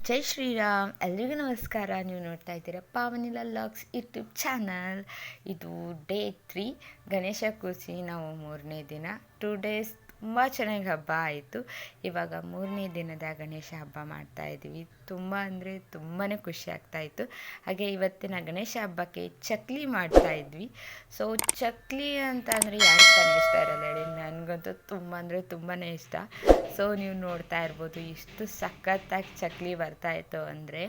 ಜೈ ಶ್ರೀರಾಮ್, ಎಲ್ರಿಗೂ ನಮಸ್ಕಾರ. ನೀವು ನೋಡ್ತಾ ಇದ್ದೀರಾ ಪಾವನಿಲಾ ಲಾಗ್ಸ್ ಯೂಟ್ಯೂಬ್ ಚಾನಲ್. ಇದು ಡೇ 3 ಗಣೇಶ ಕೂರಿಸಿ ನಾವು 3ನೇ ದಿನ. 2 ಡೇಸ್ ತುಂಬ ಚೆನ್ನಾಗಿ ಹಬ್ಬ ಆಯಿತು. ಇವಾಗ 3ನೇ ದಿನದ ಗಣೇಶ ಹಬ್ಬ ಮಾಡ್ತಾ ಇದ್ದೀವಿ. ತುಂಬ ಅಂದರೆ ತುಂಬಾ ಖುಷಿ ಆಗ್ತಾಯಿತ್ತು. ಹಾಗೆ ಇವತ್ತಿನ ಗಣೇಶ ಹಬ್ಬಕ್ಕೆ ಚಕ್ಲಿ ಮಾಡ್ತಾ ಇದ್ವಿ. ಸೊ ಚಕ್ಲಿ ಅಂತ ಅಂದರೆ ಯಾರು ತಾನೇ ಇಷ್ಟ ಇರಲ್ಲ ಹೇಳಿ, ನನಗಂತೂ ತುಂಬ ಅಂದರೆ ತುಂಬಾ ಇಷ್ಟ. ಸೊ ನೀವು ನೋಡ್ತಾ ಇರ್ಬೋದು ಎಷ್ಟು ಸಖತ್ತಾಗಿ ಚಕ್ಲಿ ಬರ್ತಾಯಿತ್ತು ಅಂದರೆ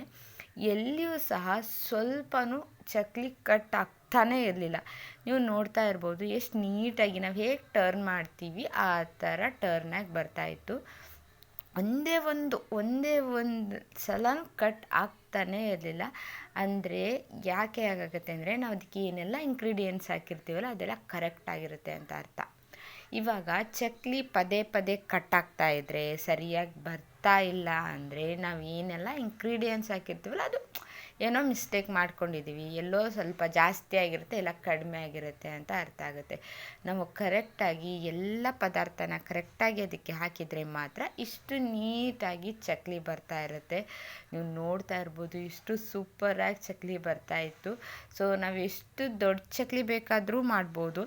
ಎಲ್ಲಿಯೂ ಸಹ ಸ್ವಲ್ಪನೂ ಚಕ್ಲಿ ಕಟ್ ಆಗ್ತಾನೇ ಇರಲಿಲ್ಲ. ನೀವು ನೋಡ್ತಾ ಇರ್ಬೋದು ಎಷ್ಟು ನೀಟಾಗಿ ನಾವು ಹೇಗೆ ಟರ್ನ್ ಮಾಡ್ತೀವಿ ಆ ಥರ ಟರ್ನಾಗಿ ಬರ್ತಾಯಿತ್ತು. ಒಂದೇ ಒಂದು ಸಲನೂ ಕಟ್ ಆಗ್ತಾನೇ ಇರಲಿಲ್ಲ. ಅಂದರೆ ಯಾಕೆ ಆಗಾಗುತ್ತೆ ಅಂದರೆ ನಾವು ಅದಕ್ಕೆ ಏನೆಲ್ಲ ಇಂಗ್ರೀಡಿಯೆಂಟ್ಸ್ ಹಾಕಿರ್ತೀವಲ್ಲ ಅದೆಲ್ಲ ಕರೆಕ್ಟಾಗಿರುತ್ತೆ ಅಂತ ಅರ್ಥ. ಇವಾಗ ಚಕ್ಲಿ ಪದೇ ಪದೇ ಕಟ್ಟಾಗ್ತಾ ಇದ್ದರೆ, ಸರಿಯಾಗಿ ಬರ್ತಾ ಇಲ್ಲ ಅಂದರೆ ನಾವು ಏನೆಲ್ಲ ಇಂಗ್ರೀಡಿಯೆಂಟ್ಸ್ ಹಾಕಿರ್ತೀವಲ್ಲ ಅದು ಏನೋ ಮಿಸ್ಟೇಕ್ ಮಾಡ್ಕೊಂಡಿದ್ದೀವಿ, ಎಲ್ಲೋ ಸ್ವಲ್ಪ ಜಾಸ್ತಿ ಆಗಿರುತ್ತೆ ಇಲ್ಲ ಕಡಿಮೆ ಆಗಿರುತ್ತೆ ಅಂತ ಅರ್ಥ ಆಗುತ್ತೆ. ನಾವು ಕರೆಕ್ಟಾಗಿ ಎಲ್ಲ ಪದಾರ್ಥನ ಕರೆಕ್ಟಾಗಿ ಅದಕ್ಕೆ ಹಾಕಿದರೆ ಮಾತ್ರ ಇಷ್ಟು ನೀಟಾಗಿ ಚಕ್ಲಿ ಬರ್ತಾ ಇರುತ್ತೆ. ನೀವು ನೋಡ್ತಾ ಇರ್ಬೋದು ಇಷ್ಟು ಸೂಪರಾಗಿ ಚಕ್ಲಿ ಬರ್ತಾಯಿತ್ತು. ಸೊ ನಾವು ಎಷ್ಟು ದೊಡ್ಡ ಚಕ್ಲಿ ಬೇಕಾದರೂ ಮಾಡ್ಬೋದು,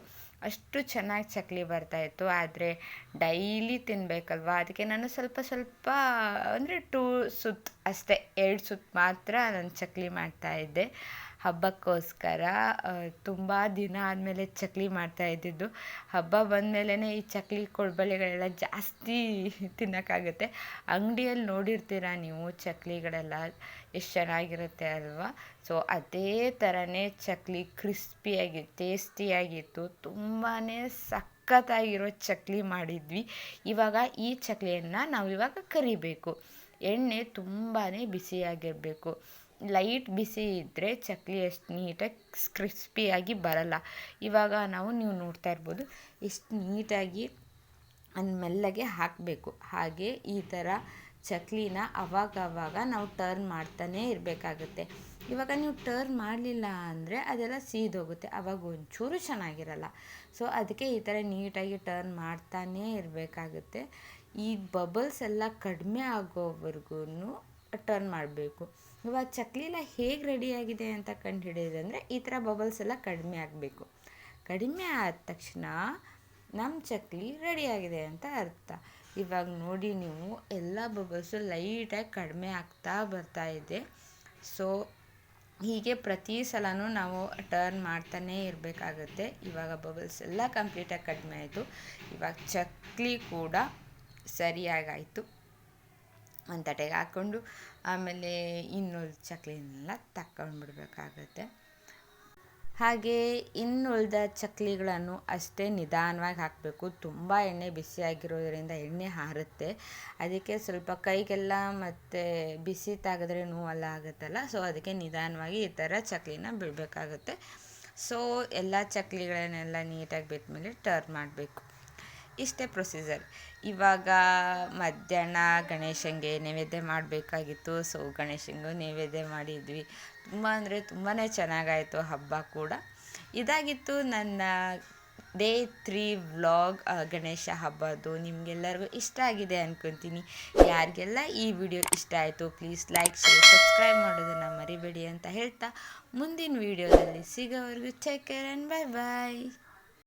ಅಷ್ಟು ಚೆನ್ನಾಗಿ ಚಕ್ಲಿ ಬರ್ತಾಯಿತ್ತು. ಆದರೆ ಡೈಲಿ ತಿನ್ನಬೇಕಲ್ವ, ಅದಕ್ಕೆ ನಾನು ಸ್ವಲ್ಪ ಸ್ವಲ್ಪ ಅಂದರೆ 2 ಸುತ್ತು ಅಷ್ಟೇ, 2 ಸುತ್ತು ಮಾತ್ರ ನಾನು ಚಕ್ಲಿ ಮಾಡ್ತಾಯಿದ್ದೆ ಹಬ್ಬಕ್ಕೋಸ್ಕರ. ತುಂಬ ದಿನ ಆದಮೇಲೆ ಚಕ್ಲಿ ಮಾಡ್ತಾ ಇದ್ದಿದ್ದು. ಹಬ್ಬ ಬಂದಮೇಲೆ ಈ ಚಕ್ಲಿ ಕೋಡ್ಬಳೆಗಳೆಲ್ಲ ಜಾಸ್ತಿ ತಿನ್ನೋಕ್ಕಾಗುತ್ತೆ. ಅಂಗಡಿಯಲ್ಲಿ ನೋಡಿರ್ತೀರ ನೀವು ಚಕ್ಲಿಗಳೆಲ್ಲ ಎಷ್ಟು ಚೆನ್ನಾಗಿರುತ್ತೆ ಅಲ್ವಾ. ಸೊ ಅದೇ ಥರನೇ ಚಕ್ಲಿ ಕ್ರಿಸ್ಪಿಯಾಗಿ ಟೇಸ್ಟಿಯಾಗಿತ್ತು. ತುಂಬಾ ಸಖತ್ತಾಗಿರೋ ಚಕ್ಲಿ ಮಾಡಿದ್ವಿ. ಇವಾಗ ಈ ಚಕ್ಲಿಯನ್ನು ನಾವು ಇವಾಗ ಕರಿಬೇಕು. ಎಣ್ಣೆ ತುಂಬಾ ಬಿಸಿಯಾಗಿರಬೇಕು. ಲೈಟ್ ಬಿಸಿ ಇದ್ದರೆ ಚಕ್ಲಿ ಅಷ್ಟು ನೀಟಾಗಿ ಕ್ರಿಸ್ಪಿಯಾಗಿ ಬರಲ್ಲ. ಇವಾಗ ನೀವು ನೋಡ್ತಾ ಇರ್ಬೋದು ಎಷ್ಟು ನೀಟಾಗಿ ಮೆಲ್ಲಗೆ ಹಾಕಬೇಕು. ಹಾಗೆ ಈ ಥರ ಚಕ್ಲಿನ ಅವಾಗವಾಗ ನಾವು ಟರ್ನ್ ಮಾಡ್ತಾನೇ ಇರಬೇಕಾಗುತ್ತೆ. ಇವಾಗ ನೀವು ಟರ್ನ್ ಮಾಡಲಿಲ್ಲ ಅಂದರೆ ಅದೆಲ್ಲ ಸೀದೋಗುತ್ತೆ, ಅವಾಗ ಒಂಚೂರು ಚೆನ್ನಾಗಿರಲ್ಲ. ಸೊ ಅದಕ್ಕೆ ಈ ಥರ ನೀಟಾಗಿ ಟರ್ನ್ ಮಾಡ್ತಾನೇ ಇರಬೇಕಾಗುತ್ತೆ. ಈ ಬಬಲ್ಸ್ ಎಲ್ಲ ಕಡಿಮೆ ಆಗೋವರೆಗೂ ಟರ್ನ್ ಮಾಡಬೇಕು. ಇವಾಗ ಚಕ್ಲಿ ಎಲ್ಲ ಹೇಗೆ ರೆಡಿಯಾಗಿದೆ ಅಂತ ಕಂಡುಹಿಡಿಯೋದಂದರೆ ಈ ಥರ ಬಬಲ್ಸ್ ಎಲ್ಲ ಕಡಿಮೆ ಆಗಬೇಕು. ಕಡಿಮೆ ಆದ ತಕ್ಷಣ ನಮ್ಮ ಚಕ್ಲಿ ರೆಡಿಯಾಗಿದೆ ಅಂತ ಅರ್ಥ. ಇವಾಗ ನೋಡಿ ನೀವು ಎಲ್ಲ ಬಬಲ್ಸು ಲೈಟಾಗಿ ಕಡಿಮೆ ಆಗ್ತಾ ಬರ್ತಾಯಿದೆ. ಸೊ ಹೀಗೆ ಪ್ರತಿ ಸಲನೂ ನಾವು ಟರ್ನ್ ಮಾಡ್ತಾನೇ ಇರಬೇಕಾಗುತ್ತೆ. ಇವಾಗ ಬಬಲ್ಸ್ ಎಲ್ಲ ಕಂಪ್ಲೀಟಾಗಿ ಕಡಿಮೆ ಆಯಿತು. ಇವಾಗ ಚಕ್ಲಿ ಕೂಡ ಸರಿಯಾಗಾಯಿತು. ಒಂದು ತಟ್ಟೆಗೆ ಹಾಕ್ಕೊಂಡು ಆಮೇಲೆ ಇನ್ನುಳಿದ ಚಕ್ಲಿನೆಲ್ಲ ತಗೊಂಡ್ಬಿಡ್ಬೇಕಾಗತ್ತೆ. ಹಾಗೆ ಇನ್ನುಳಿದ ಚಕ್ಲಿಗಳನ್ನು ಅಷ್ಟೇ ನಿಧಾನವಾಗಿ ಹಾಕಬೇಕು. ತುಂಬ ಎಣ್ಣೆ ಬಿಸಿಯಾಗಿರೋದರಿಂದ ಎಣ್ಣೆ ಹಾರುತ್ತೆ, ಅದಕ್ಕೆ ಸ್ವಲ್ಪ ಕೈಗೆಲ್ಲ ಮತ್ತು ಬಿಸಿ ತಾಗಿದ್ರೆ ನೋವೆಲ್ಲ ಆಗುತ್ತಲ್ಲ. ಸೊ ಅದಕ್ಕೆ ನಿಧಾನವಾಗಿ ಈ ಥರ ಚಕ್ಲಿನ ಬಿಡಬೇಕಾಗುತ್ತೆ. ಸೊ ಎಲ್ಲ ಚಕ್ಲಿಗಳನ್ನೆಲ್ಲ ನೀಟಾಗಿ ಬಿಟ್ಮೇಲೆ ಟರ್ನ್ ಮಾಡಬೇಕು. ಇಷ್ಟೇ ಪ್ರೊಸೀಜರ್. ಇವಾಗ ಮಧ್ಯಾಹ್ನ ಗಣೇಶನಿಗೆ ನೈವೇದ್ಯ ಮಾಡಬೇಕಾಗಿತ್ತು. ಸೊ ಗಣೇಶನಿಗೂ ನೈವೇದ್ಯ ಮಾಡಿದ್ವಿ. ತುಂಬ ಅಂದರೆ ತುಂಬಾ ಚೆನ್ನಾಗಾಯಿತು ಹಬ್ಬ ಕೂಡ. ಇದಾಗಿತ್ತು ನನ್ನ ಡೇ 3 ವ್ಲಾಗ್ ಗಣೇಶ ಹಬ್ಬದ್ದು. ನಿಮಗೆಲ್ಲರಿಗೂ ಇಷ್ಟ ಆಗಿದೆ ಅಂದ್ಕೊತೀನಿ. ಯಾರಿಗೆಲ್ಲ ಈ ವಿಡಿಯೋ ಇಷ್ಟ ಆಯಿತು ಪ್ಲೀಸ್ ಲೈಕ್, ಶೇರ್, ಸಬ್ಸ್ಕ್ರೈಬ್ ಮಾಡೋದನ್ನು ಮರಿಬೇಡಿ ಅಂತ ಹೇಳ್ತಾ ಮುಂದಿನ ವಿಡಿಯೋದಲ್ಲಿ ಸಿಗೋವರೆಗೂ take care and bye bye.